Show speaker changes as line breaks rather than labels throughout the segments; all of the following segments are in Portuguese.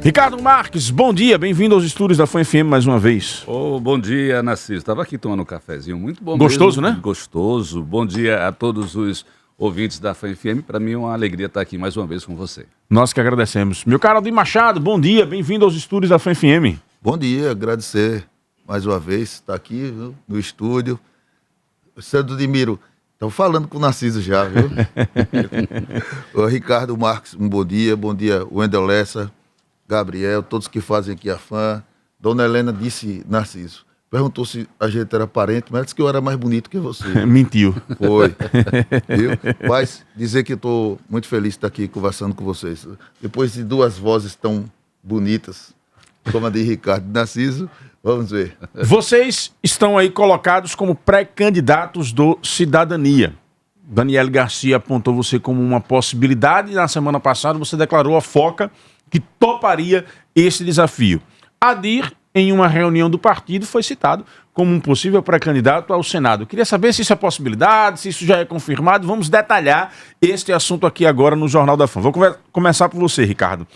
Ricardo Marques, bom dia, bem-vindo aos estúdios da FAM-FM mais uma vez.
Bom dia, Narciso. Estava aqui tomando um cafezinho, muito bom.
Gostoso,
mesmo,
né?
Gostoso. Bom dia a todos os ouvintes da FAM-FM. Para mim é uma alegria estar aqui mais uma vez com você.
Nós que agradecemos. Meu caro Aldir Machado, bom dia, bem-vindo aos estúdios da FAM-FM.
Bom dia, agradecer mais uma vez estar aqui, viu, no estúdio. Sandro Dimiro, estão falando com o Narciso já, viu? O Ricardo Marques, um bom dia, Wendel Lessa, Gabriel, todos que fazem aqui a FAM. Dona Helena disse, Narciso, perguntou se a gente era parente, mas disse que eu era mais bonito que você.
Mentiu.
Foi. Viu? Mas dizer que estou muito feliz de estar aqui conversando com vocês. Depois de duas vozes tão bonitas, como a de Ricardo e Narciso, vamos ver.
Vocês estão aí colocados como pré-candidatos do Cidadania. Daniele Garcia apontou você como uma possibilidade e na semana passada você declarou a Foca que toparia esse desafio. Adir, em uma reunião do partido, foi citado como um possível pré-candidato ao Senado. Eu queria saber se isso é possibilidade, se isso já é confirmado. Vamos detalhar este assunto aqui agora no Jornal da FAM. Vou começar por você, Ricardo.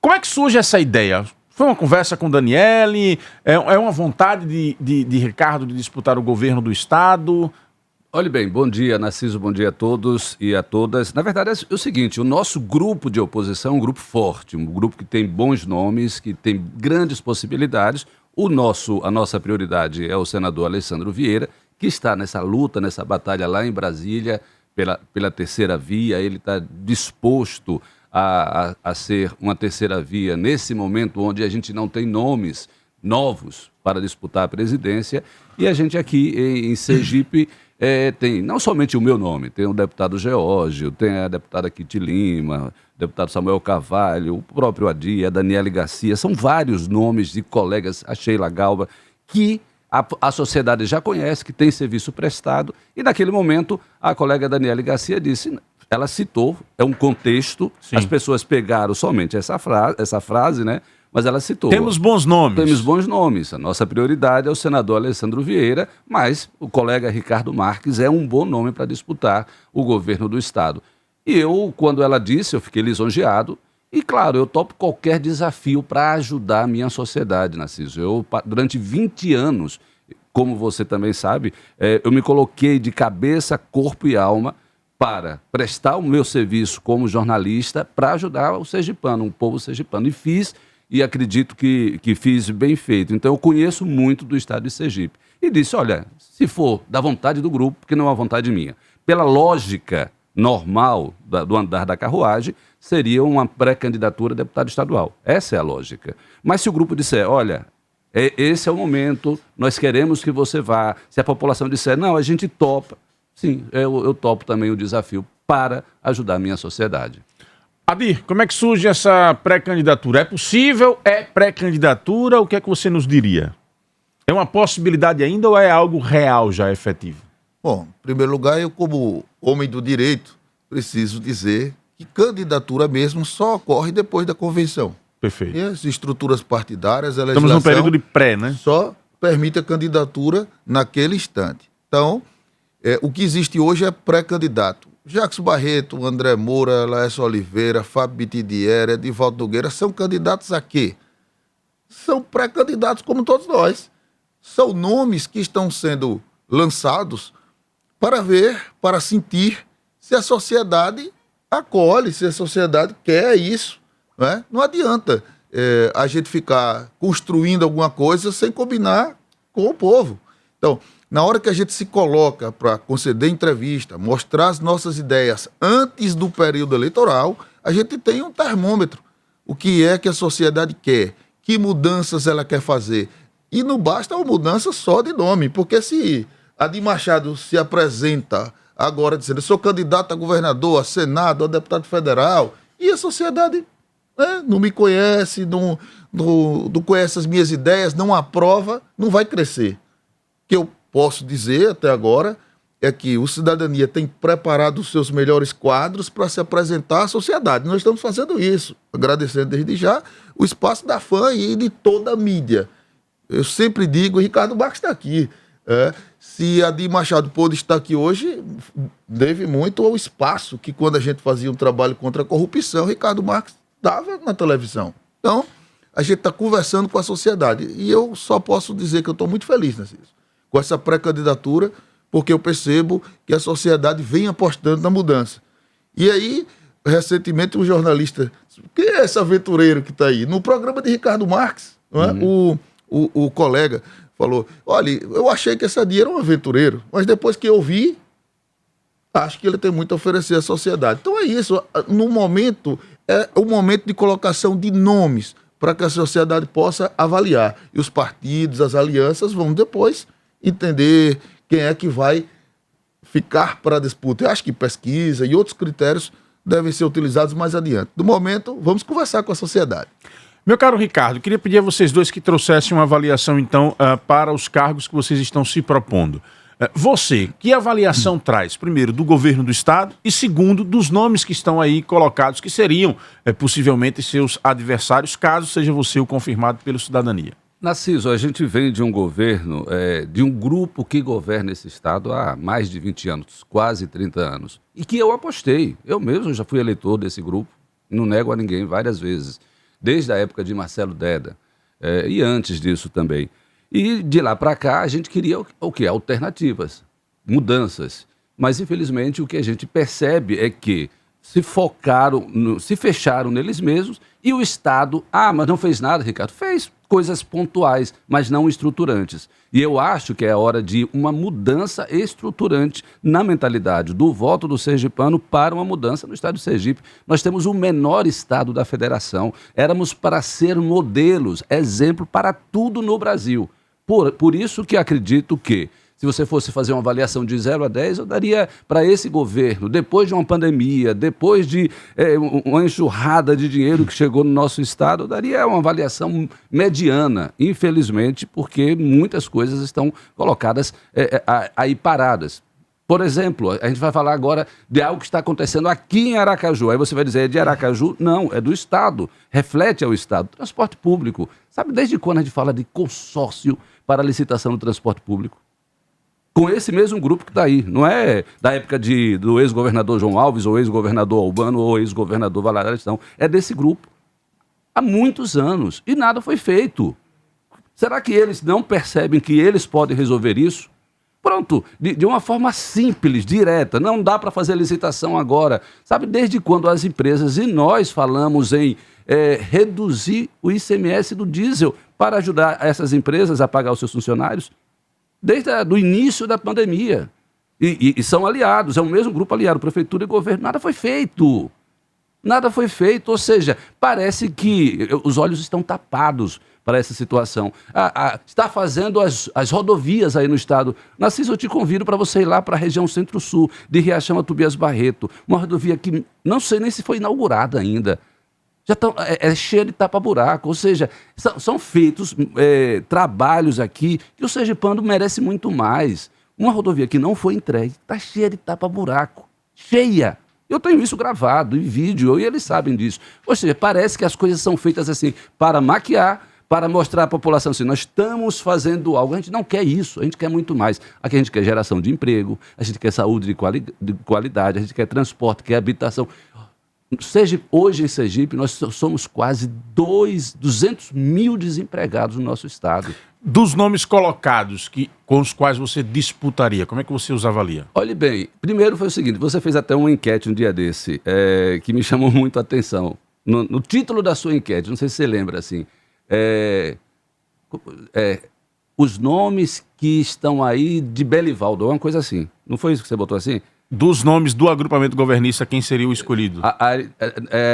Como é que surge essa ideia? Foi uma conversa com Daniele? É uma vontade de Ricardo de disputar o governo do Estado?
Olhe bem, bom dia, Narciso, bom dia a todos e a todas. Na verdade é o seguinte, o nosso grupo de oposição é um grupo forte, um grupo que tem bons nomes, que tem grandes possibilidades. A nossa prioridade é o senador Alessandro Vieira, que está nessa luta, nessa batalha lá em Brasília, pela terceira via. Ele está disposto a ser uma terceira via nesse momento onde a gente não tem nomes novos para disputar a presidência. E a gente aqui em Sergipe tem não somente o meu nome, tem o deputado Geórgio, tem a deputada Kitty Lima, o deputado Samuel Carvalho, o próprio Adir, a Daniele Garcia, são vários nomes de colegas, a Sheila Galba, que a sociedade já conhece, que tem serviço prestado, e naquele momento a colega Daniele Garcia disse, ela citou, é um contexto, sim, as pessoas pegaram somente essa frase, né? Mas ela citou.
Temos bons nomes.
Temos bons nomes. A nossa prioridade é o senador Alessandro Vieira, mas o colega Ricardo Marques é um bom nome para disputar o governo do Estado. E eu, quando ela disse, eu fiquei lisonjeado. E, claro, eu topo qualquer desafio para ajudar a minha sociedade, Narciso. Eu, durante 20 anos, como você também sabe, eu me coloquei de cabeça, corpo e alma para prestar o meu serviço como jornalista para ajudar o sergipano, o povo sergipano. E fiz. E acredito que fiz bem feito. Então eu conheço muito do estado de Sergipe. E disse, olha, se for da vontade do grupo, porque não é uma vontade minha, pela lógica normal do andar da carruagem, seria uma pré-candidatura a deputado estadual. Essa é a lógica. Mas se o grupo disser, olha, esse é o momento, nós queremos que você vá, se a população disser, não, a gente topa, sim, eu topo também o desafio para ajudar a minha sociedade.
Adir, como é que surge essa pré-candidatura? É possível? É pré-candidatura? O que é que você nos diria? É uma possibilidade ainda ou é algo real já efetivo?
Bom, em primeiro lugar, eu como homem do direito, preciso dizer que candidatura mesmo só ocorre depois da convenção.
Perfeito.
E as estruturas partidárias, a
legislação... Estamos num período de pré, né?
Só permite a candidatura naquele instante. Então, o que existe hoje é pré-candidato. Jackson Barreto, André Moura, Laércio Oliveira, Fábio Bitidieri, Edivaldo Nogueira, são candidatos a quê? São pré-candidatos como todos nós. São nomes que estão sendo lançados para ver, para sentir se a sociedade acolhe, se a sociedade quer isso. Né? Não adianta a gente ficar construindo alguma coisa sem combinar com o povo. Então, na hora que a gente se coloca para conceder entrevista, mostrar as nossas ideias antes do período eleitoral, a gente tem um termômetro. O que é que a sociedade quer? Que mudanças ela quer fazer? E não basta uma mudança só de nome, porque se Adir Machado se apresenta agora dizendo eu sou candidato a governador, a senado, a deputado federal, e a sociedade não me conhece, não conhece as minhas ideias, não aprova, não vai crescer. Que eu posso dizer até agora é que o Cidadania tem preparado os seus melhores quadros para se apresentar à sociedade. Nós estamos fazendo isso, agradecendo desde já o espaço da FAM e de toda a mídia. Eu sempre digo, o Ricardo Marques está aqui, se Adir Machado pôde estar aqui hoje, deve muito ao espaço que quando a gente fazia um trabalho contra a corrupção, Ricardo Marques dava na televisão. Então, a gente está conversando com a sociedade. E eu só posso dizer que eu estou muito feliz, Narciso, com essa pré-candidatura, porque eu percebo que a sociedade vem apostando na mudança. E aí, recentemente, um jornalista... Quem é esse aventureiro que está aí? No programa de Ricardo Marques, não é? O colega falou, olha, eu achei que essa dia era um aventureiro, mas depois que eu vi, acho que ele tem muito a oferecer à sociedade. Então é isso, no momento, é o momento de colocação de nomes para que a sociedade possa avaliar. E os partidos, as alianças vão depois entender quem é que vai ficar para a disputa. Eu acho que pesquisa e outros critérios devem ser utilizados mais adiante. No momento, vamos conversar com a sociedade.
Meu caro Ricardo, queria pedir a vocês dois que trouxessem uma avaliação, então, para os cargos que vocês estão se propondo. Você, que avaliação traz, primeiro, do governo do Estado e, segundo, dos nomes que estão aí colocados, que seriam, possivelmente, seus adversários, caso seja você o confirmado pelo Cidadania?
Narciso, a gente vem de um governo, de um grupo que governa esse Estado há mais de 20 anos, quase 30 anos, e que eu apostei. Eu mesmo já fui eleitor desse grupo, não nego a ninguém várias vezes, desde a época de Marcelo Deda, e antes disso também. E de lá para cá a gente queria o quê? Alternativas, mudanças. Mas infelizmente o que a gente percebe é que se fecharam neles mesmos e o Estado, mas não fez nada, Ricardo, fez coisas pontuais, mas não estruturantes. E eu acho que é hora de uma mudança estruturante na mentalidade do voto do sergipano para uma mudança no estado do Sergipe. Nós temos o menor estado da federação. Éramos para ser modelos, exemplo para tudo no Brasil. Por isso que acredito que, se você fosse fazer uma avaliação de 0 a 10, eu daria para esse governo, depois de uma pandemia, depois de uma enxurrada de dinheiro que chegou no nosso estado, eu daria uma avaliação mediana, infelizmente, porque muitas coisas estão colocadas aí paradas. Por exemplo, a gente vai falar agora de algo que está acontecendo aqui em Aracaju. Aí você vai dizer, é de Aracaju? Não, é do Estado. Reflete ao Estado. Transporte público. Sabe desde quando a gente fala de consórcio para a licitação do transporte público? Com esse mesmo grupo que está aí. Não é da época do ex-governador João Alves, ou ex-governador Albano, ou ex-governador Valadares, não. É desse grupo. Há muitos anos. E nada foi feito. Será que eles não percebem que eles podem resolver isso? Pronto, de uma forma simples, direta, não dá para fazer licitação agora. Sabe, desde quando as empresas, e nós falamos em reduzir o ICMS do diesel para ajudar essas empresas a pagar os seus funcionários? Desde o início da pandemia. E são aliados, é o mesmo grupo aliado, prefeitura e governo. Nada foi feito. Nada foi feito, ou seja, parece que os olhos estão tapados para essa situação. Está fazendo as rodovias aí no estado. Narciso, eu te convido para você ir lá para a região Centro-Sul, de Riachão a Tobias Barreto. Uma rodovia que não sei nem se foi inaugurada ainda. Já é cheia de tapa-buraco. Ou seja, são feitos trabalhos aqui que o sergipano merece muito mais. Uma rodovia que não foi entregue, está cheia de tapa-buraco. Cheia. Eu tenho isso gravado em vídeo e eles sabem disso. Ou seja, parece que as coisas são feitas assim para maquiar, para mostrar à população assim, nós estamos fazendo algo. A gente não quer isso, a gente quer muito mais. Aqui a gente quer geração de emprego, a gente quer saúde de qualidade, a gente quer transporte, quer habitação. Hoje em Sergipe, nós somos quase 200 mil desempregados no nosso estado.
Dos nomes colocados com os quais você disputaria, como é que você os avalia?
Olhe bem, primeiro foi o seguinte, você fez até uma enquete um dia desse, que me chamou muito a atenção. No título da sua enquete, não sei se você lembra, assim, os nomes que estão aí de Belivaldo, uma coisa assim. Não foi isso que você botou assim?
Dos nomes do agrupamento governista, quem seria o escolhido?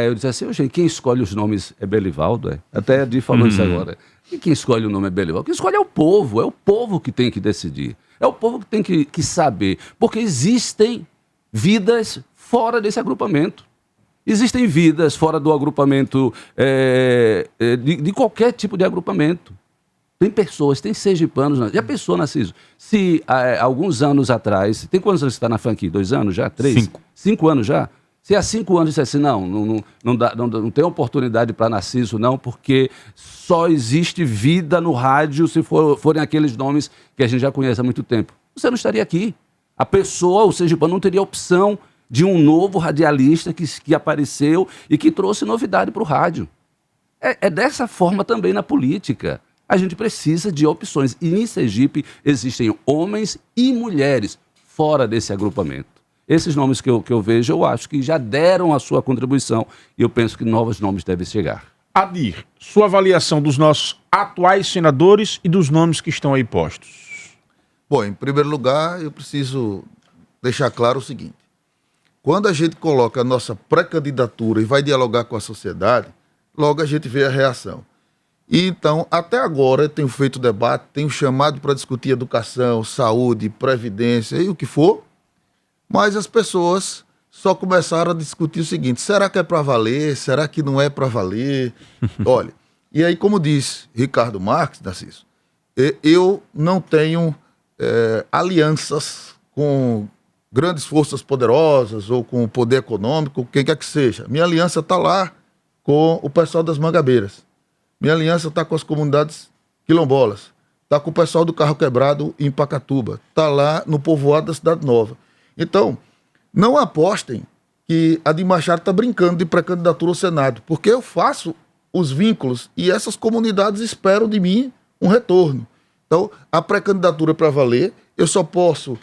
Eu disse assim, gente, quem escolhe os nomes é Belivaldo? Até a Di falou isso agora. E quem escolhe o nome é Belivaldo? Quem escolhe é o povo que tem que decidir. É o povo que tem que saber. Porque existem vidas fora desse agrupamento. Existem vidas fora do agrupamento, de qualquer tipo de agrupamento. Tem pessoas, tem sergipanos. Já pensou, Narciso? Se alguns anos atrás... Tem quantos anos você está na franquia? 2 anos já? 3?
5.
5 anos já? Se há 5 anos dissesse assim, não tem oportunidade para Narciso, não, porque só existe vida no rádio se forem aqueles nomes que a gente já conhece há muito tempo. Você não estaria aqui. A pessoa, o sergipano, não teria opção de um novo radialista que apareceu e que trouxe novidade para o rádio. É dessa forma também na política. A gente precisa de opções. E em Sergipe existem homens e mulheres fora desse agrupamento. Esses nomes que eu vejo, eu acho que já deram a sua contribuição e eu penso que novos nomes devem chegar.
Adir, sua avaliação dos nossos atuais senadores e dos nomes que estão aí postos.
Bom, em primeiro lugar, eu preciso deixar claro o seguinte. Quando a gente coloca a nossa pré-candidatura e vai dialogar com a sociedade, logo a gente vê a reação. E então, até agora, eu tenho feito debate, tenho chamado para discutir educação, saúde, previdência e o que for, mas as pessoas só começaram a discutir o seguinte: será que é para valer? Será que não é para valer? Olha, e aí, como disse Ricardo Marques, Narciso, eu não tenho alianças com grandes forças poderosas ou com o poder econômico, quem quer que seja. Minha aliança está lá com o pessoal das Mangabeiras. Minha aliança está com as comunidades quilombolas. Está com o pessoal do Carro Quebrado em Pacatuba. Está lá no povoado da Cidade Nova. Então, não apostem que a de Machado está brincando de pré-candidatura ao Senado, porque eu faço os vínculos e essas comunidades esperam de mim um retorno. Então, a pré-candidatura é para valer, eu só posso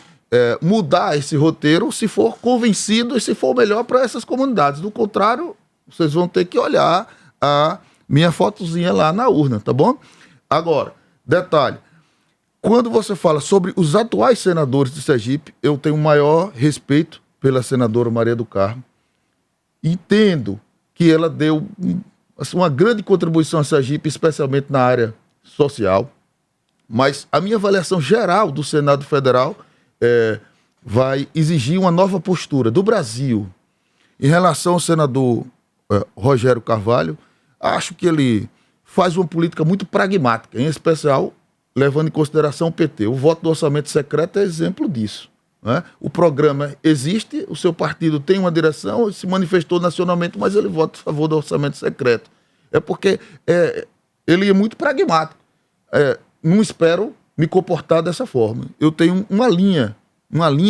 mudar esse roteiro se for convencido e se for melhor para essas comunidades. Do contrário, vocês vão ter que olhar a minha fotozinha lá na urna, tá bom? Agora, detalhe, quando você fala sobre os atuais senadores de Sergipe, eu tenho maior respeito pela senadora Maria do Carmo. Entendo que ela deu uma grande contribuição a Sergipe, especialmente na área social, mas a minha avaliação geral do Senado Federal vai exigir uma nova postura do Brasil. Em relação ao senador Rogério Carvalho, acho que ele faz uma política muito pragmática, em especial levando em consideração o PT. O voto do orçamento secreto é exemplo disso, né? O programa existe, o seu partido tem uma direção, se manifestou nacionalmente, mas ele vota a favor do orçamento secreto. É porque ele é muito pragmático. Não espero me comportar dessa forma. Eu tenho uma linha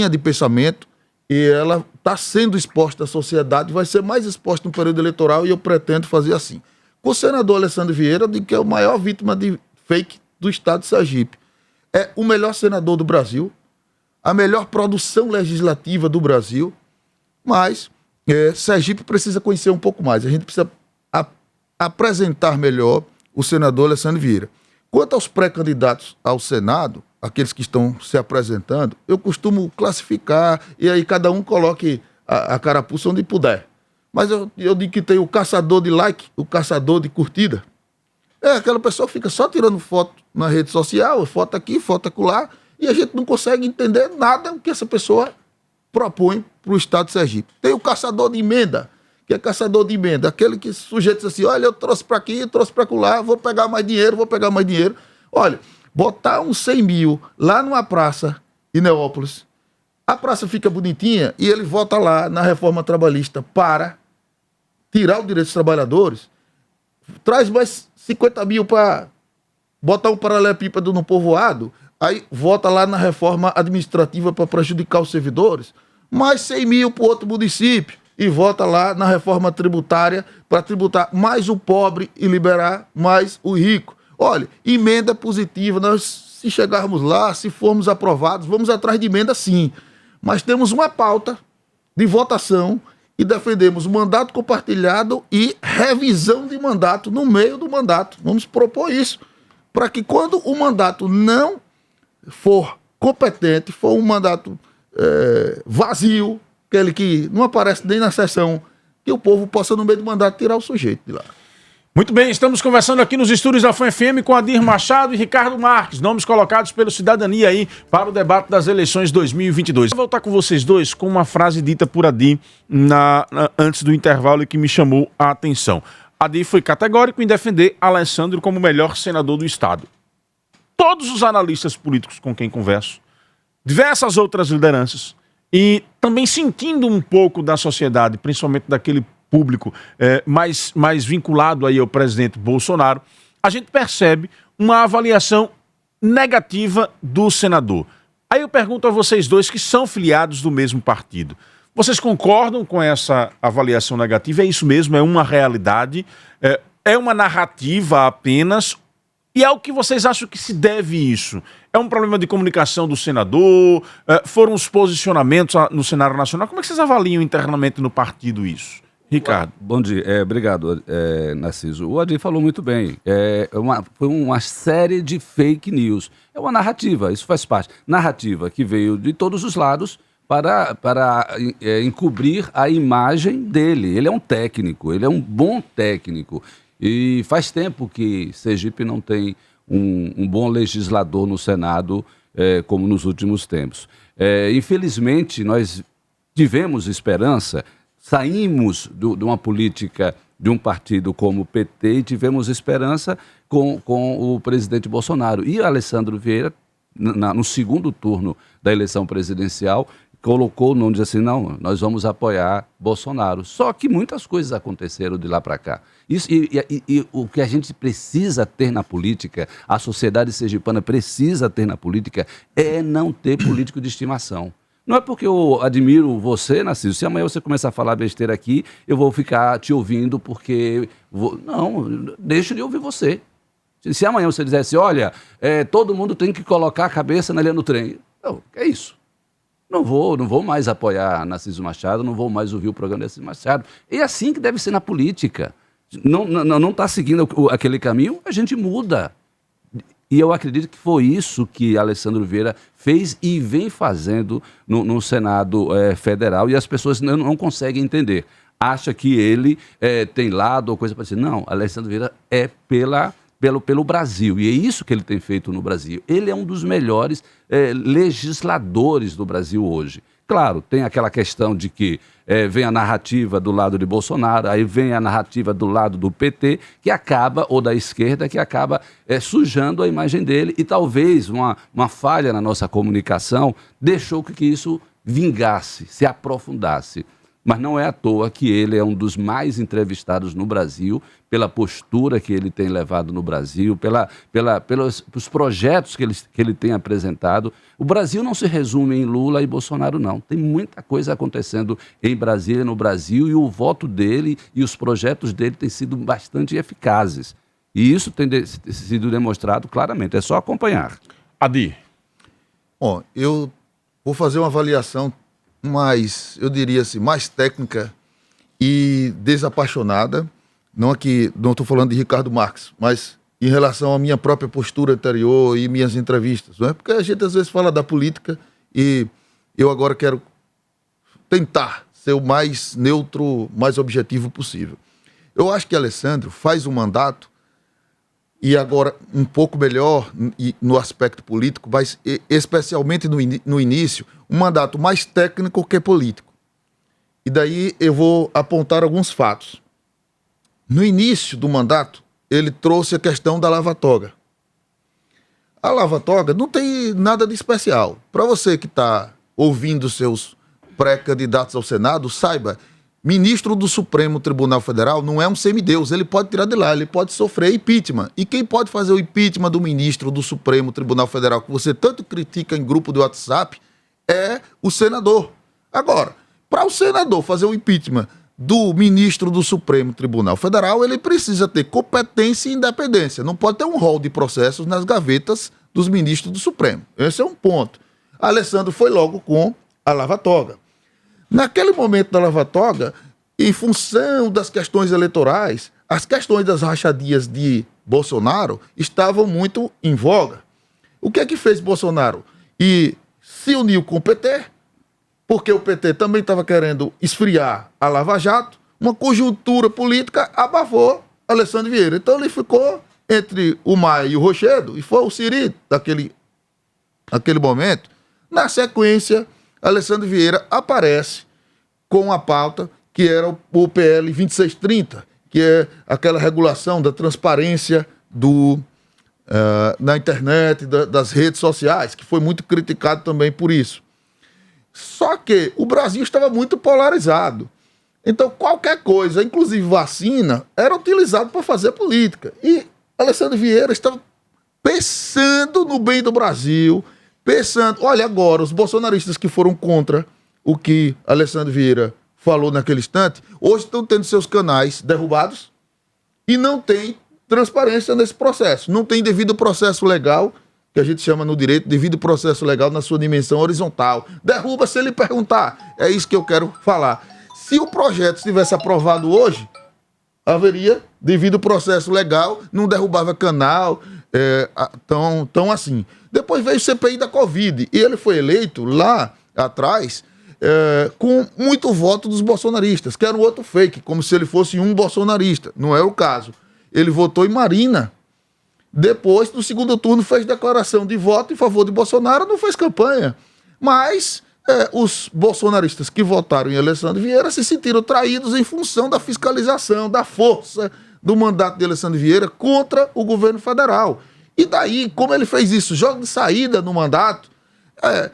de pensamento e ela está sendo exposta à sociedade, vai ser mais exposta no período eleitoral e eu pretendo fazer assim. Com o senador Alessandro Vieira, eu digo que é a maior vítima de fake do estado de Sergipe. É o melhor senador do Brasil, a melhor produção legislativa do Brasil, mas Sergipe precisa conhecer um pouco mais. A gente precisa apresentar melhor o senador Alessandro Vieira. Quanto aos pré-candidatos ao Senado, aqueles que estão se apresentando, eu costumo classificar e aí cada um coloque a carapuça onde puder. Mas eu digo que tem o caçador de like, o caçador de curtida. Aquela pessoa que fica só tirando foto na rede social, foto aqui, foto acolá, e a gente não consegue entender nada o que essa pessoa propõe para o estado de Sergipe. Tem o caçador de emenda, que é caçador de emenda, aquele que sujeito diz assim: olha, eu trouxe para aqui, trouxe para acolá, vou pegar mais dinheiro. Olha, botar uns 100 mil lá numa praça em Neópolis, a praça fica bonitinha e ele vota lá na reforma trabalhista para tirar o direito dos trabalhadores, traz mais 50 mil para botar um paralelepípedo no povoado, aí vota lá na reforma administrativa para prejudicar os servidores, mais 100 mil para outro município e vota lá na reforma tributária para tributar mais o pobre e liberar mais o rico. Olha, emenda positiva, nós se chegarmos lá, se formos aprovados, vamos atrás de emenda sim, mas temos uma pauta de votação e defendemos mandato compartilhado e revisão de mandato no meio do mandato. Vamos propor isso, para que quando o mandato não for competente, for um mandato vazio, aquele que não aparece nem na sessão, que o povo possa, no meio do mandato, tirar o sujeito de lá.
Muito bem, estamos conversando aqui nos estúdios da FAM-FM com Adir Machado e Ricardo Marques, nomes colocados pelo Cidadania aí para o debate das eleições 2022. Vou voltar com vocês dois com uma frase dita por Adir antes do intervalo e que me chamou a atenção. Adir foi categórico em defender Alessandro como o melhor senador do estado. Todos os analistas políticos com quem converso, diversas outras lideranças e também sentindo um pouco da sociedade, principalmente daquele público mais vinculado aí ao presidente Bolsonaro, a gente percebe uma avaliação negativa do senador. Aí eu pergunto a vocês dois que são filiados do mesmo partido. Vocês concordam com essa avaliação negativa? É isso mesmo? É uma realidade? É uma narrativa apenas? E ao que vocês acham que se deve isso? É um problema de comunicação do senador? Foram os posicionamentos no cenário nacional? Como é que vocês avaliam internamente no partido isso? Ricardo.
Bom dia, obrigado, Narciso. O Adir falou muito bem. Foi uma série de fake news. É uma narrativa, isso faz parte. Narrativa que veio de todos os lados para encobrir a imagem dele. Ele é um técnico, ele é um bom técnico. E faz tempo que Sergipe não tem um bom legislador no Senado, como nos últimos tempos. Infelizmente, nós tivemos esperança, saímos de uma política de um partido como o PT e tivemos esperança com o presidente Bolsonaro. E Alessandro Vieira, no segundo turno da eleição presidencial, colocou o nome, disse assim, não, nós vamos apoiar Bolsonaro. Só que muitas coisas aconteceram de lá para cá. Isso, e o que a gente precisa ter na política, a sociedade sergipana precisa ter na política, é não ter político de estimação. Não é porque eu admiro você, Narciso, se amanhã você começar a falar besteira aqui, eu vou ficar te ouvindo porque... Não, deixa de ouvir você. Se amanhã você dissesse, olha, todo mundo tem que colocar a cabeça na linha do trem. Não, é isso. Não vou mais apoiar Narciso Machado, não vou mais ouvir o programa de Narciso Machado. É assim que deve ser na política. Não está seguindo aquele caminho, a gente muda. E eu acredito que foi isso que Alessandro Vieira fez e vem fazendo no Senado Federal, e as pessoas não conseguem entender. Acha que ele tem lado ou coisa parecida. Não, Alessandro Vieira é pelo Brasil, e é isso que ele tem feito no Brasil. Ele é um dos melhores legisladores do Brasil hoje. Claro, tem aquela questão de que vem a narrativa do lado de Bolsonaro, aí vem a narrativa do lado do PT, que acaba, ou da esquerda, que acaba sujando a imagem dele, e talvez uma falha na nossa comunicação deixou que isso vingasse, se aprofundasse. Mas não é à toa que ele é um dos mais entrevistados no Brasil, pela postura que ele tem levado no Brasil, pelos projetos que ele tem apresentado. O Brasil não se resume em Lula e Bolsonaro, não. Tem muita coisa acontecendo em Brasília, no Brasil, e o voto dele e os projetos dele têm sido bastante eficazes. E isso tem sido demonstrado claramente. É só acompanhar.
Adir.
Bom, eu vou fazer uma avaliação mais, eu diria assim, mais técnica e desapaixonada. Não estou falando de Ricardo Marques, mas em relação à minha própria postura anterior e minhas entrevistas. Não é? Porque a gente às vezes fala da política e eu agora quero tentar ser o mais neutro, mais objetivo possível. Eu acho que Alessandro faz um mandato, e agora um pouco melhor no aspecto político, mas especialmente no início, um mandato mais técnico que político. E daí eu vou apontar alguns fatos. No início do mandato, ele trouxe a questão da lava-toga. A lava-toga não tem nada de especial. Para você que está ouvindo seus pré-candidatos ao Senado, saiba, ministro do Supremo Tribunal Federal não é um semideus, ele pode tirar de lá, ele pode sofrer impeachment. E quem pode fazer o impeachment do ministro do Supremo Tribunal Federal, que você tanto critica em grupo do WhatsApp, é o senador. Agora, para o senador fazer o impeachment do ministro do Supremo Tribunal Federal, ele precisa ter competência e independência. Não pode ter um rol de processos nas gavetas dos ministros do Supremo. Esse é um ponto. Alessandro foi logo com a lava-toga. Naquele momento da lava-toga, em função das questões eleitorais, as questões das rachadias de Bolsonaro estavam muito em voga. O que é que fez Bolsonaro? E se uniu com o PT, porque o PT também estava querendo esfriar a Lava Jato, uma conjuntura política abafou Alessandro Vieira. Então ele ficou entre o Maia e o Rochedo, e foi o Siri naquele momento. Na sequência, Alessandro Vieira aparece com a pauta que era o PL 2630, que é aquela regulação da transparência na internet, das redes sociais, que foi muito criticado também por isso. Só que o Brasil estava muito polarizado. Então qualquer coisa, inclusive vacina, era utilizado para fazer política. E Alessandro Vieira estava pensando no bem do Brasil, pensando, olha agora, os bolsonaristas que foram contra o que Alessandro Vieira falou naquele instante, hoje estão tendo seus canais derrubados, E não tem transparência nesse processo. Não tem devido processo legal, que a gente chama no direito, devido processo legal na sua dimensão horizontal. Derruba se ele perguntar. É isso que eu quero falar. Se o projeto estivesse aprovado hoje, haveria devido processo legal, não derrubava canal, tão assim. Depois veio o CPI da Covid, e ele foi eleito lá atrás com muito voto dos bolsonaristas, que era um outro fake, como se ele fosse um bolsonarista. Não é o caso. Ele votou em Marina. Depois, no segundo turno, fez declaração de voto em favor de Bolsonaro, não fez campanha. Mas os bolsonaristas que votaram em Alessandro Vieira se sentiram traídos em função da fiscalização, da força do mandato de Alessandro Vieira contra o governo federal. E daí, como ele fez isso, jogo de saída no mandato,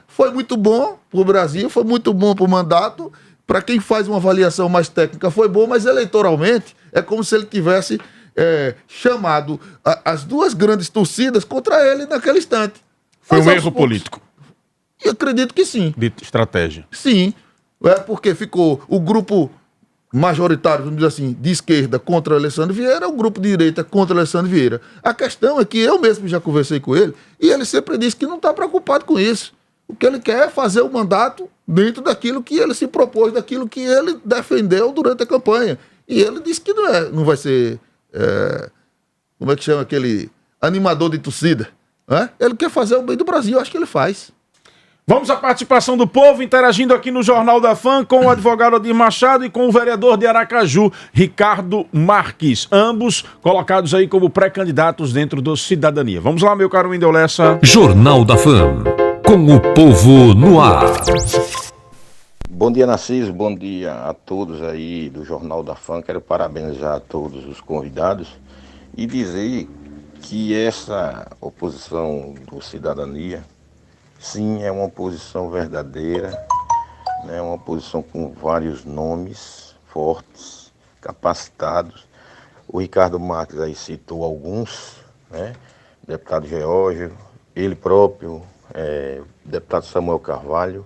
foi muito bom para o Brasil, foi muito bom para o mandato. Para quem faz uma avaliação mais técnica, foi bom, mas eleitoralmente é como se ele tivesse chamado as duas grandes torcidas contra ele naquele instante.
Foi um erro político.
Eu acredito que sim.
De estratégia.
Sim, porque ficou o grupo majoritário, vamos dizer assim, de esquerda contra Alessandro Vieira, o grupo de direita contra Alessandro Vieira. A questão é que eu mesmo já conversei com ele e ele sempre disse que não está preocupado com isso. O que ele quer é fazer o mandato dentro daquilo que ele se propôs, daquilo que ele defendeu durante a campanha. E ele disse que não vai ser... como é que chama aquele animador de torcida? Ele quer fazer o bem do Brasil, acho que ele faz.
Vamos à participação do povo, interagindo aqui no Jornal da Fã com o advogado Adir Machado e com o vereador de Aracaju, Ricardo Marques, ambos colocados aí como pré-candidatos dentro do Cidadania. Vamos lá, meu caro Wendel Lessa.
Jornal da Fã, com o povo no ar.
Bom dia, Narciso, bom dia a todos aí do Jornal da Fã. Quero parabenizar a todos os convidados e dizer que essa oposição do Cidadania, sim, é uma oposição verdadeira, né? Uma oposição com vários nomes fortes, capacitados. O Ricardo Marques aí citou alguns, né? Deputado Geórgio, ele próprio, deputado Samuel Carvalho.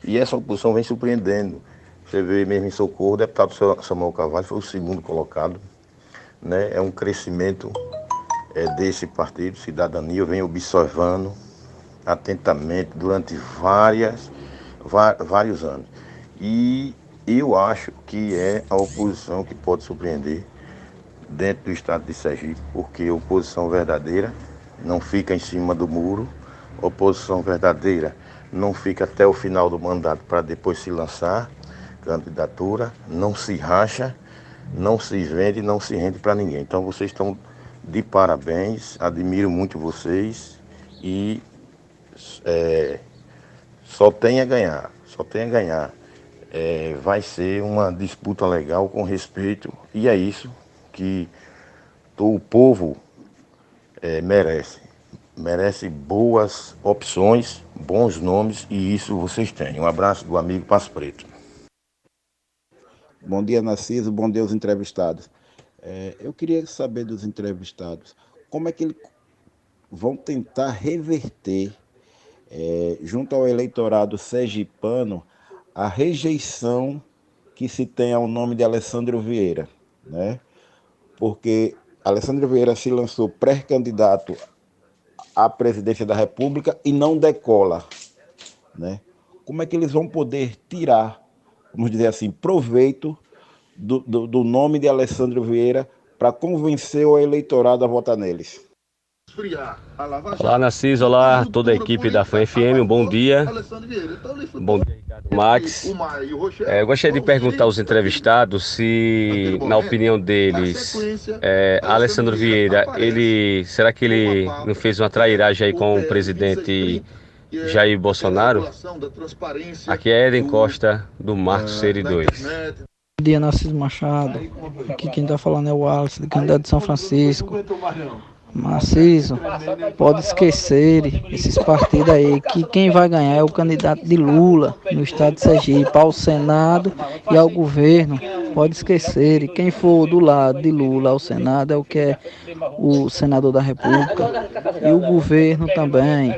E essa oposição vem surpreendendo. Você vê mesmo em Socorro, o deputado Samuel Carvalho foi o segundo colocado, né? É um crescimento desse partido, Cidadania. Eu venho observando atentamente durante vários anos. E eu acho que é a oposição que pode surpreender dentro do estado de Sergipe, porque a oposição verdadeira não fica em cima do muro, a oposição verdadeira não fica até o final do mandato para depois se lançar candidatura, não se racha, não se vende, não se rende para ninguém. Então vocês estão de parabéns, admiro muito vocês e só tem a ganhar, só tem a ganhar. Vai ser uma disputa legal com respeito e é isso que o povo merece boas opções, bons nomes e isso vocês têm. Um abraço do amigo Passo Preto.
Bom dia, Narciso, bom dia aos entrevistados. Eu queria saber dos entrevistados como é que eles vão tentar reverter junto ao eleitorado sergipano a rejeição que se tem ao nome de Alessandro Vieira, né? Porque Alessandro Vieira se lançou pré-candidato à presidência da República e não decola, né? Como é que eles vão poder tirar, vamos dizer assim, proveito do nome de Alessandro Vieira para convencer o eleitorado a votar neles?
Olá, Narciso, olá, toda a equipe da Fã FM, um bom dia. Bom dia, Ricardo Marques. Eu gostaria de perguntar aos entrevistados se, na opinião deles, Alessandro Vieira, será que ele não fez uma trairagem aí com o presidente Jair Bolsonaro? Aqui é Eden Costa, do Marcos Seri 2.
Bom dia, Narciso Machado. Aqui quem está falando é o Wallace, do candidato de São Francisco. Narciso, pode esquecer esses partidos aí, que quem vai ganhar é o candidato de Lula no estado de Sergipe, ao Senado e ao governo. Pode esquecer, e quem for do lado de Lula ao Senado é o que é o senador da República e o governo também.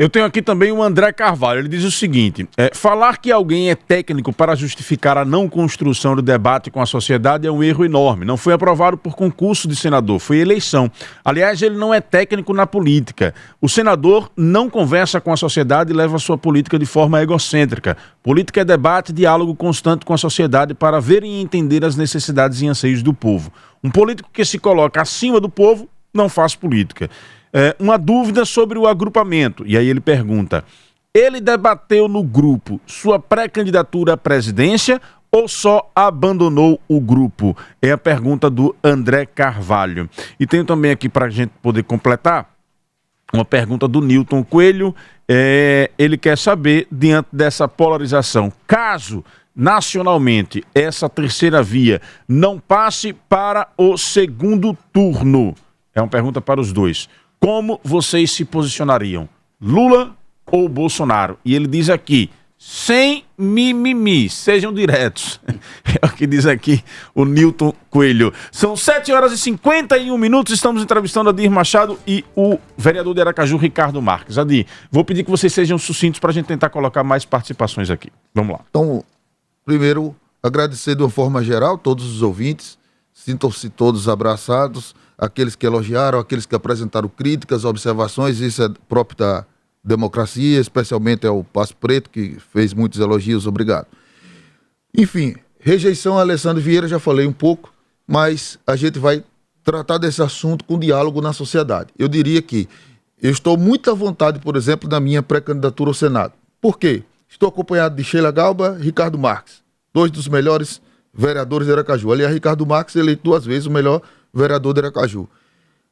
Eu tenho aqui também o André Carvalho. Ele diz o seguinte: falar que alguém é técnico para justificar a não construção do debate com a sociedade é um erro enorme. Não foi aprovado por concurso de senador, foi eleição. Aliás, ele não é técnico na política. O senador não conversa com a sociedade e leva a sua política de forma egocêntrica. Política é debate, diálogo constante com a sociedade para ver e entender as necessidades e anseios do povo. Um político que se coloca acima do povo não faz política. Uma dúvida sobre o agrupamento. E aí ele pergunta: ele debateu no grupo sua pré-candidatura à presidência ou só abandonou o grupo? É a pergunta do André Carvalho. E tenho também aqui, para a gente poder completar, uma pergunta do Newton Coelho. Ele quer saber, diante dessa polarização, caso nacionalmente essa terceira via não passe para o segundo turno, é uma pergunta para os dois: como vocês se posicionariam? Lula ou Bolsonaro? E ele diz aqui, sem mimimi, sejam diretos. É o que diz aqui o Newton Coelho. São 7h51, estamos entrevistando Adir Machado e o vereador de Aracaju, Ricardo Marques. Adir, vou pedir que vocês sejam sucintos para a gente tentar colocar mais participações aqui. Vamos lá.
Então, primeiro, agradecer de uma forma geral todos os ouvintes, sintam-se todos abraçados, aqueles que elogiaram, aqueles que apresentaram críticas, observações, isso é próprio da democracia, especialmente é o Passo Preto, que fez muitos elogios, obrigado. Enfim, rejeição a Alessandro Vieira, já falei um pouco, mas a gente vai tratar desse assunto com diálogo na sociedade. Eu diria que eu estou muito à vontade, por exemplo, na minha pré-candidatura ao Senado. Por quê? Estou acompanhado de Sheila Galba e Ricardo Marques, dois dos melhores vereadores de Aracaju. Aliás, Ricardo Marques eleito 2 vezes o melhor vereador de Aracaju.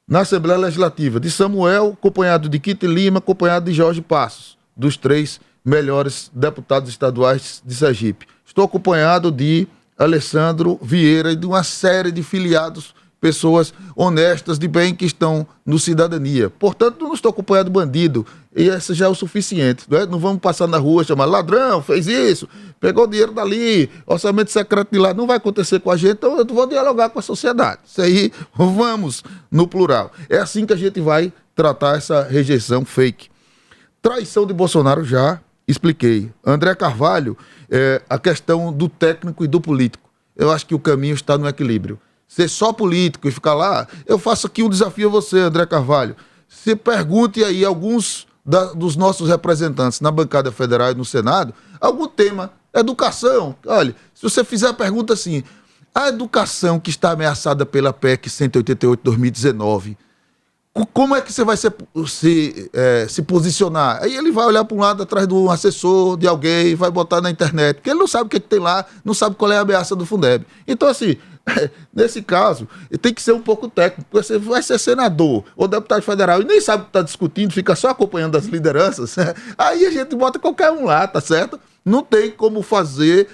Na Assembleia Legislativa, de Samuel, acompanhado de Kitty Lima, acompanhado de Jorge Passos, dos 3 melhores deputados estaduais de Sergipe. Estou acompanhado de Alessandro Vieira e de uma série de filiados, pessoas honestas, de bem, que estão no Cidadania. Portanto, não estou acompanhado de bandido, e esse já é o suficiente. Não vamos passar na rua, chamar ladrão, fez isso, pegou dinheiro dali, orçamento secreto de lá. Não vai acontecer com a gente, então eu vou dialogar com a sociedade. Isso aí, vamos no plural. É assim que a gente vai tratar essa rejeição fake. Traição de Bolsonaro, já expliquei. André Carvalho, a questão do técnico e do político. Eu acho que o caminho está no equilíbrio. Ser só político e ficar lá, eu faço aqui um desafio a você, André Carvalho. Se pergunte aí alguns dos nossos representantes na bancada federal e no Senado, algum tema, educação. Olha, se você fizer a pergunta assim, a educação que está ameaçada pela PEC 188/2019, como é que você vai se posicionar? Aí ele vai olhar para um lado atrás de um assessor, de alguém, vai botar na internet, porque ele não sabe o que tem lá, não sabe qual é a ameaça do Fundeb. Então, assim, nesse caso, tem que ser um pouco técnico, porque você vai ser senador ou deputado federal e nem sabe o que está discutindo, fica só acompanhando as lideranças, aí a gente bota qualquer um lá, tá certo? Não tem como fazer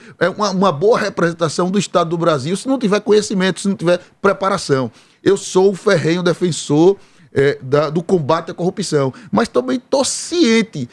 uma boa representação do Estado do Brasil se não tiver conhecimento, se não tiver preparação. Eu sou o ferrenho defensor do combate à corrupção, mas também estou ciente,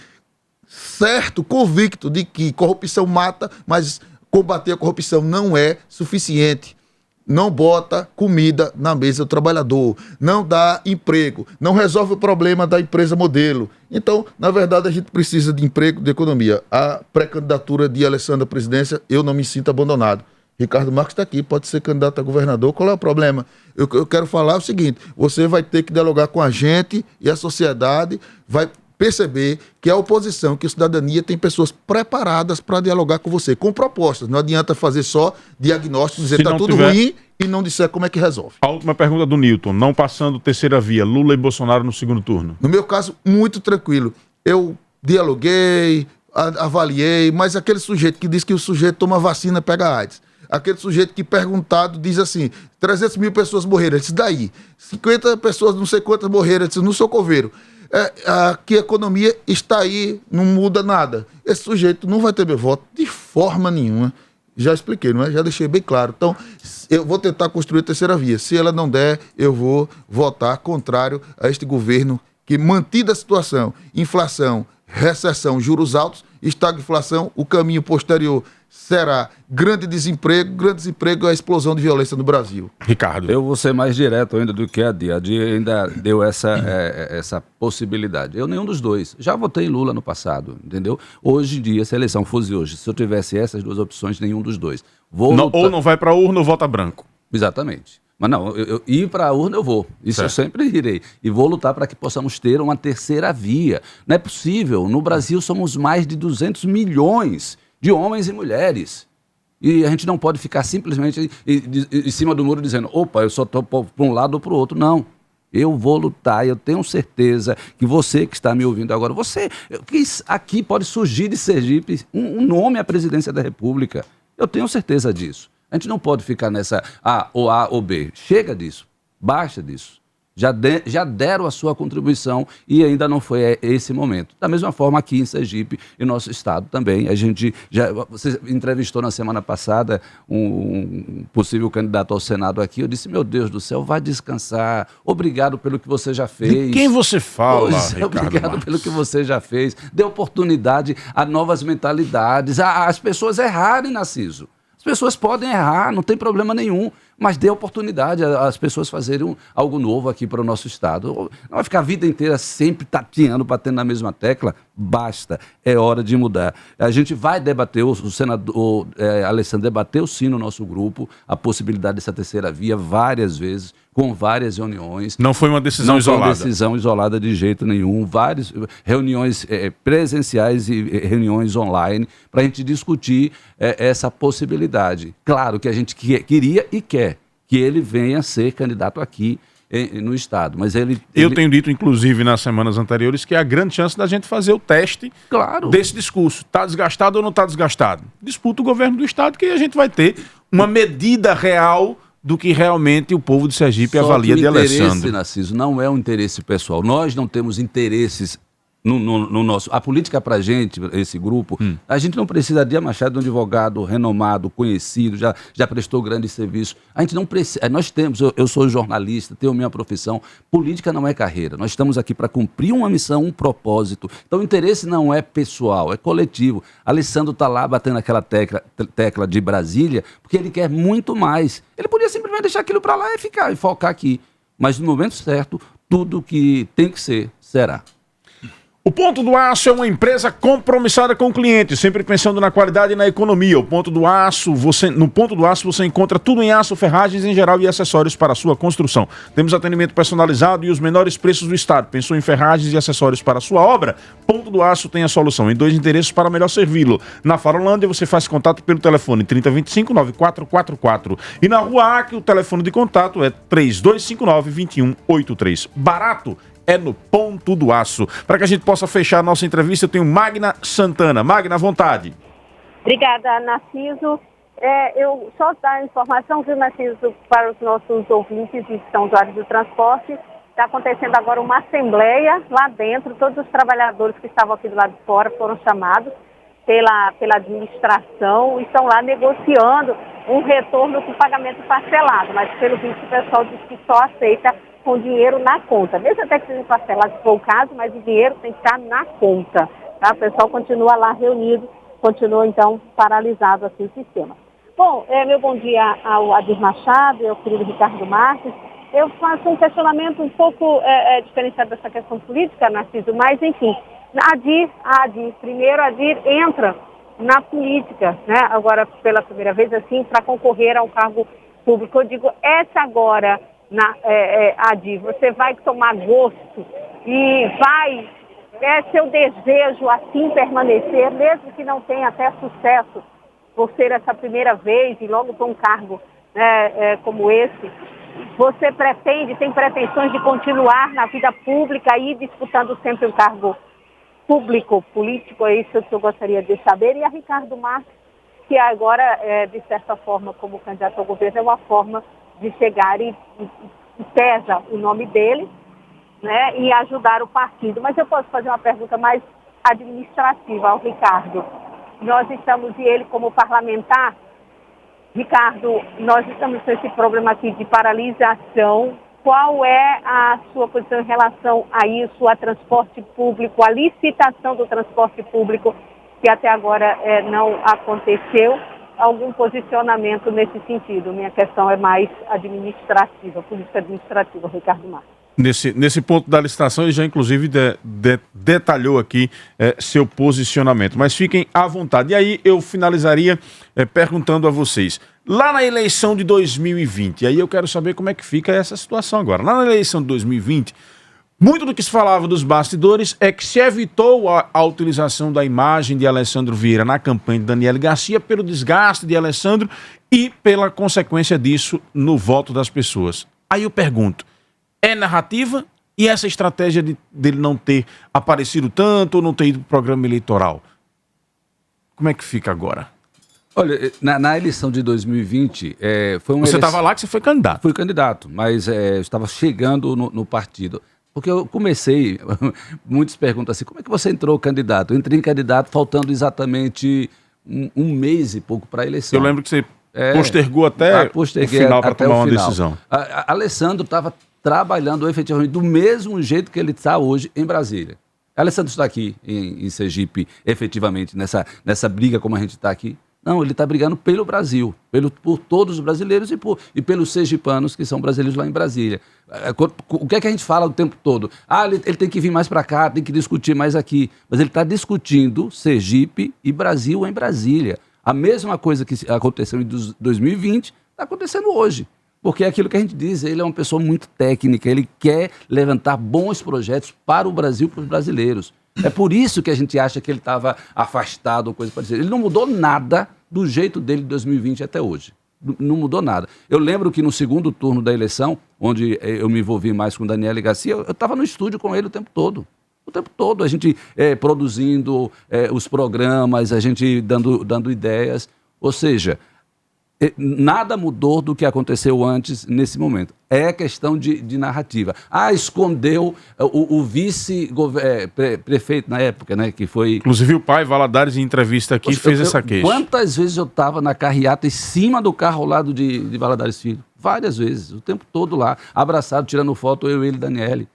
certo, convicto de que corrupção mata, mas combater a corrupção não é suficiente. Não bota comida na mesa do trabalhador, não dá emprego, não resolve o problema da empresa modelo. Então, na verdade, a gente precisa de emprego, de economia. A pré-candidatura de Alessandro à presidência, eu não me sinto abandonado. Ricardo Marques está aqui, pode ser candidato a governador, qual é o problema? Eu quero falar o seguinte, você vai ter que dialogar com a gente e a sociedade vai perceber que a oposição, que a cidadania tem pessoas preparadas para dialogar com você, com propostas. Não adianta fazer só diagnóstico, dizer que está tudo ruim e não disser como é que resolve.
A última pergunta do Newton, não passando terceira via, Lula e Bolsonaro no segundo turno.
No meu caso, muito tranquilo. Eu dialoguei, avaliei, mas aquele sujeito que diz que o sujeito toma vacina pega AIDS, aquele sujeito que perguntado diz assim, 300 mil pessoas morreram, isso daí, 50 pessoas não sei quantas morreram, isso não sou coveiro. Que a economia está aí, não muda nada. Esse sujeito não vai ter meu voto de forma nenhuma. Já expliquei, não é? Já deixei bem claro. Então, eu vou tentar construir a terceira via. Se ela não der, eu vou votar contrário a este governo que, mantida a situação, inflação, recessão, juros altos, estagflação, o caminho posterior será grande desemprego é a explosão de violência no Brasil.
Ricardo.
Eu vou ser mais direto ainda do que a Dia. A Dia ainda deu essa possibilidade. Eu nenhum dos dois. Já votei em Lula no passado, entendeu? Hoje em dia, se a eleição fosse hoje, se eu tivesse essas duas opções, nenhum dos dois.
Ou não vai para a urna ou vota branco.
Exatamente. Mas não, eu ir para a urna eu vou. Isso certo. Eu sempre irei. E vou lutar para que possamos ter uma terceira via. Não é possível. No Brasil somos mais de 200 milhões de homens e mulheres. E a gente não pode ficar simplesmente em cima do muro dizendo, opa, eu só estou para um lado ou para o outro. Não. Eu vou lutar, eu tenho certeza que você que está me ouvindo agora, aqui pode surgir de Sergipe um nome à presidência da República. Eu tenho certeza disso. A gente não pode ficar nessa A ou B. Chega disso. Baixa disso. Já deram a sua contribuição e ainda não foi esse momento. Da mesma forma aqui em Sergipe e nosso estado também. Você entrevistou na semana passada um possível candidato ao Senado aqui. Eu disse, meu Deus do céu, vai descansar. Obrigado pelo que você já fez.
De quem você fala,
obrigado pelo que você já fez. Dê oportunidade a novas mentalidades. As pessoas errarem, Narciso. As pessoas podem errar, não tem problema nenhum, mas dê oportunidade às pessoas fazerem algo novo aqui para o nosso estado. Não vai ficar a vida inteira sempre tateando, batendo na mesma tecla. Basta, é hora de mudar. A gente vai debater, o senador Alessandro debateu sim no nosso grupo a possibilidade dessa terceira via várias vezes, com várias reuniões.
Não foi uma decisão isolada.
Não foi uma decisão isolada de jeito nenhum. Várias reuniões presenciais e reuniões online para a gente discutir essa possibilidade. Claro que a gente queria e quer que ele venha ser candidato aqui no estado, mas
Eu tenho dito, inclusive, nas semanas anteriores, que é a grande chance da gente fazer o teste desse discurso. Está desgastado ou não está desgastado? Disputa o governo do estado que a gente vai ter uma medida real do que realmente o povo de Sergipe avalia de Alessandro.
O interesse, Narciso, não é um interesse pessoal. Nós não temos interesses no nosso... A política para a gente, esse grupo, a gente não precisa de Machado, de um advogado renomado, conhecido, já prestou grande serviço. A gente não precisa... Nós temos... Eu sou jornalista, tenho minha profissão. Política não é carreira. Nós estamos aqui para cumprir uma missão, um propósito. Então o interesse não é pessoal, é coletivo. Alessandro está lá batendo aquela tecla de Brasília porque ele quer muito mais. Ele podia simplesmente deixar aquilo para lá e focar aqui. Mas no momento certo, tudo que tem que ser, será.
O Ponto do Aço é uma empresa compromissada com o cliente, sempre pensando na qualidade e na economia. No Ponto do Aço você encontra tudo em aço, ferragens em geral e acessórios para a sua construção. Temos atendimento personalizado e os menores preços do estado. Pensou em ferragens e acessórios para a sua obra? Ponto do Aço tem a solução em 2 endereços para melhor servi-lo. Na Farolândia você faz contato pelo telefone 3025-9444 e na Rua Acre o telefone de contato é 3259-2183. Barato é no Ponto do Aço. Para que a gente possa fechar a nossa entrevista, eu tenho Magna Santana. Magna, à vontade.
Obrigada, Narciso. Eu só dar a informação, viu, Narciso, para os nossos ouvintes que são usuários do transporte. Está acontecendo agora uma assembleia lá dentro. Todos os trabalhadores que estavam aqui do lado de fora foram chamados pela administração e estão lá negociando um retorno com pagamento parcelado. Mas, pelo visto, o pessoal diz que só aceita com dinheiro na conta. Mesmo até que seja parcelado, se for o caso, mas o dinheiro tem que estar na conta. Tá? O pessoal continua lá reunido, continua, então, paralisado assim o sistema. Bom, meu bom dia ao Adir Machado e ao querido Ricardo Marques. Eu faço um questionamento um pouco diferenciado dessa questão política, Narciso, mas, enfim, Primeiro, a Adir entra na política, né? Agora, pela primeira vez, assim, para concorrer a um cargo público. Eu digo, essa agora... Adir, você vai tomar gosto e vai, seu desejo assim permanecer, mesmo que não tenha até sucesso por ser essa primeira vez e logo para um cargo como esse, você tem pretensões de continuar na vida pública e disputando sempre um cargo público, político? É isso que eu gostaria de saber. E a Ricardo Marques, que agora, de certa forma, como candidato ao governo, é uma forma de chegar e pesa o nome dele, né, e ajudar o partido. Mas eu posso fazer uma pergunta mais administrativa ao Ricardo. Nós estamos, e ele como parlamentar, Ricardo, nós estamos com esse problema aqui de paralisação. Qual é a sua posição em relação a isso, a transporte público, a licitação do transporte público que até agora não aconteceu algum posicionamento nesse sentido. Minha questão é mais administrativa, política administrativa, Ricardo Marques.
Nesse ponto da licitação, ele já inclusive detalhou aqui seu posicionamento, mas fiquem à vontade. E aí eu finalizaria perguntando a vocês, lá na eleição de 2020, e aí eu quero saber como é que fica essa situação agora. Lá na eleição de 2020, muito do que se falava dos bastidores é que se evitou a utilização da imagem de Alessandro Vieira na campanha de Daniele Garcia pelo desgaste de Alessandro e pela consequência disso no voto das pessoas. Aí eu pergunto, é narrativa? E essa estratégia dele não ter aparecido tanto ou não ter ido para o programa eleitoral? Como é que fica agora?
Olha, na eleição de 2020, foi uma
Você
eleição...
estava lá que você foi candidato.
Fui candidato, mas eu estava chegando no partido. Porque eu comecei, muitos perguntam assim, como é que você entrou candidato? Eu entrei em candidato faltando exatamente um mês e pouco para a eleição.
Eu lembro que você postergou até o final para tomar uma decisão.
Alessandro estava trabalhando efetivamente do mesmo jeito que ele está hoje em Brasília. Alessandro está aqui em Sergipe, efetivamente, nessa briga como a gente está aqui. Não, ele está brigando pelo Brasil, por todos os brasileiros e pelos sergipanos que são brasileiros lá em Brasília. O que é que a gente fala o tempo todo? Ele tem que vir mais para cá, tem que discutir mais aqui. Mas ele está discutindo Sergipe e Brasil em Brasília. A mesma coisa que aconteceu em 2020 está acontecendo hoje. Porque é aquilo que a gente diz, ele é uma pessoa muito técnica, ele quer levantar bons projetos para o Brasil, para os brasileiros. É por isso que a gente acha que ele estava afastado ou coisa parecida. Ele não mudou nada do jeito dele de 2020 até hoje. Não mudou nada. Eu lembro que no segundo turno da eleição, onde eu me envolvi mais com Daniele Garcia, eu estava no estúdio com ele o tempo todo. O tempo todo, a gente produzindo os programas, a gente dando ideias. Ou seja, nada mudou do que aconteceu antes nesse momento. É questão de narrativa. Escondeu o vice-prefeito na época, né? Que foi...
Inclusive o pai, Valadares, em entrevista aqui, fez essa queixa.
Quantas vezes eu estava na carreata em cima do carro ao lado de Valadares Filho? Várias vezes, o tempo todo lá, abraçado, tirando foto, eu, ele e Daniele.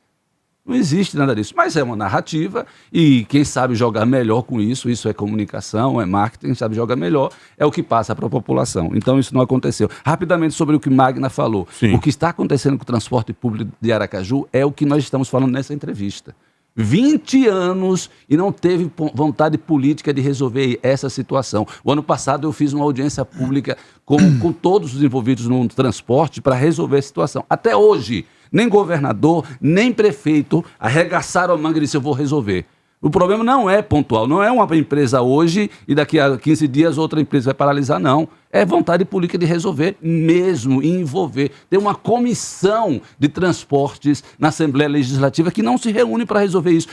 Não existe nada disso, mas é uma narrativa e quem sabe jogar melhor com isso é comunicação, é marketing, quem sabe jogar melhor é o que passa para a população. Então isso não aconteceu. Rapidamente sobre o que Magna falou.
Sim.
O que está acontecendo com o transporte público de Aracaju é o que nós estamos falando nessa entrevista. 20 anos e não teve vontade política de resolver essa situação. O ano passado eu fiz uma audiência pública com todos os envolvidos no transporte para resolver a situação. Até hoje, nem governador, nem prefeito arregaçaram a manga e disseram, eu vou resolver. O problema não é pontual, não é uma empresa hoje e daqui a 15 dias outra empresa vai paralisar, não. É vontade política de resolver mesmo e envolver. Tem uma comissão de transportes na Assembleia Legislativa que não se reúne para resolver isso.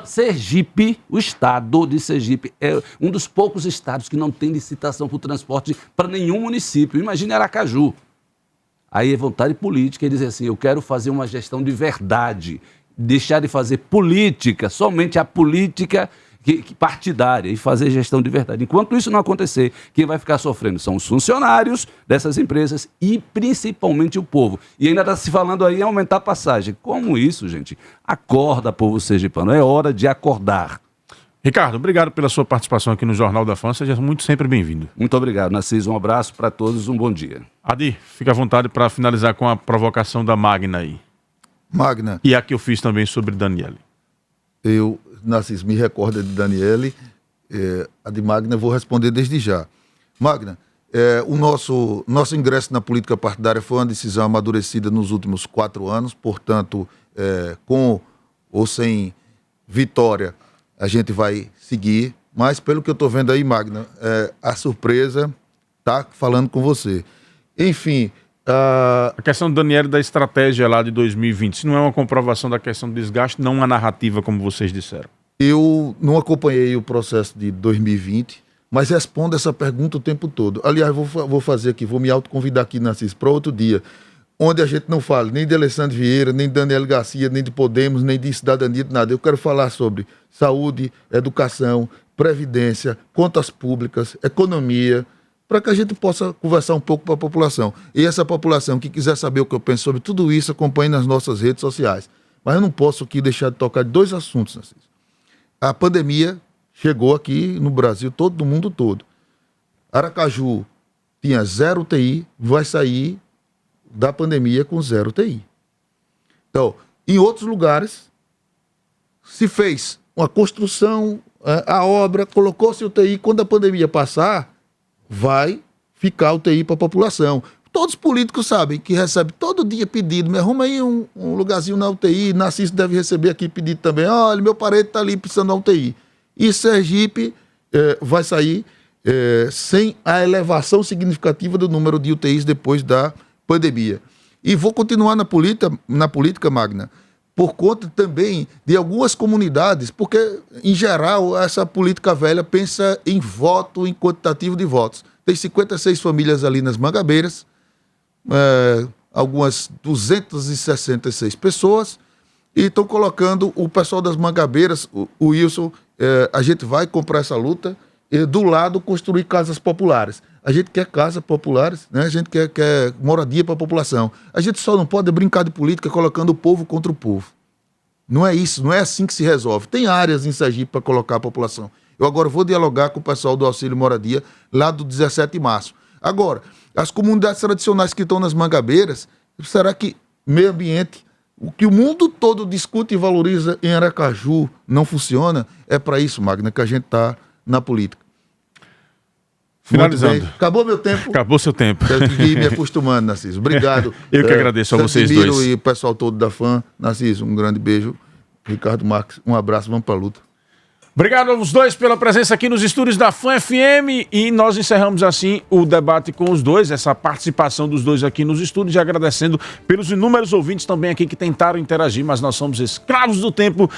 Sergipe, o estado de Sergipe, é um dos poucos estados que não tem licitação por transporte para nenhum município. Imagine Aracaju. Aí é vontade política e dizer assim, eu quero fazer uma gestão de verdade, deixar de fazer política, somente a política partidária e fazer gestão de verdade. Enquanto isso não acontecer, quem vai ficar sofrendo são os funcionários dessas empresas e principalmente o povo. E ainda está se falando aí em aumentar a passagem. Como isso, gente? Acorda, povo sergipano, é hora de acordar.
Ricardo, obrigado pela sua participação aqui no Jornal da Fã, seja muito sempre bem-vindo.
Muito obrigado, Narciso, um abraço para todos, um bom dia.
Adi, fica à vontade para finalizar com a provocação da Magna aí.
Magna.
E a que eu fiz também sobre Daniele.
Narciso, me recorda de Daniele, a de Magna eu vou responder desde já. Magna, o nosso ingresso na política partidária foi uma decisão amadurecida nos últimos 4 anos, portanto, com ou sem vitória, a gente vai seguir, mas pelo que eu estou vendo aí, Magna, a surpresa está falando com você. Enfim...
A questão do Daniele da estratégia lá de 2020, se não é uma comprovação da questão do desgaste, não uma narrativa, como vocês disseram.
Eu não acompanhei o processo de 2020, mas respondo essa pergunta o tempo todo. Aliás, vou fazer aqui, vou me autoconvidar aqui, Narciso, para outro dia, onde a gente não fala nem de Alessandro Vieira, nem de Daniele Garcia, nem de Podemos, nem de cidadania, de nada. Eu quero falar sobre saúde, educação, previdência, contas públicas, economia, para que a gente possa conversar um pouco com a população. E essa população que quiser saber o que eu penso sobre tudo isso, acompanhe nas nossas redes sociais. Mas eu não posso aqui deixar de tocar de 2 assuntos, Narciso. A pandemia chegou aqui no Brasil, todo, no mundo todo. Aracaju tinha 0 UTI, vai sair da pandemia com 0 UTI. Então, em outros lugares, se fez uma construção, a obra, colocou-se UTI, quando a pandemia passar, vai ficar UTI para a população. Todos os políticos sabem que recebem todo dia pedido, me arruma aí um lugarzinho na UTI, Narciso deve receber aqui pedido também, olha, meu parente está ali precisando da UTI. E Sergipe vai sair sem a elevação significativa do número de UTIs depois da pandemia. E vou continuar na política, Magna, por conta também de algumas comunidades, porque, em geral, essa política velha pensa em voto, em quantitativo de votos. Tem 56 famílias ali nas Mangabeiras, algumas 266 pessoas, e estão colocando o pessoal das Mangabeiras, o Wilson, a gente vai comprar essa luta, e do lado construir casas populares. A gente quer casas populares, né? A gente quer moradia para a população. A gente só não pode brincar de política colocando o povo contra o povo. Não é isso, não é assim que se resolve. Tem áreas em Sergipe para colocar a população. Eu agora vou dialogar com o pessoal do Auxílio Moradia, lá do 17 de março. Agora, as comunidades tradicionais que estão nas Mangabeiras, será que meio ambiente, o que o mundo todo discute e valoriza em Aracaju, não funciona? É para isso, Magna, que a gente está na política.
Finalizando.
Acabou meu tempo.
Acabou seu tempo.
Eu que me acostumando, Narciso. Obrigado.
Eu que agradeço a vocês dois.
E o pessoal todo da FAM. Narciso, um grande beijo. Ricardo Marques, um abraço, vamos para a luta.
Obrigado aos dois pela presença aqui nos estúdios da FAM FM, e nós encerramos assim o debate com os dois, essa participação dos dois aqui nos estúdios, e agradecendo pelos inúmeros ouvintes também aqui que tentaram interagir, mas nós somos escravos do tempo.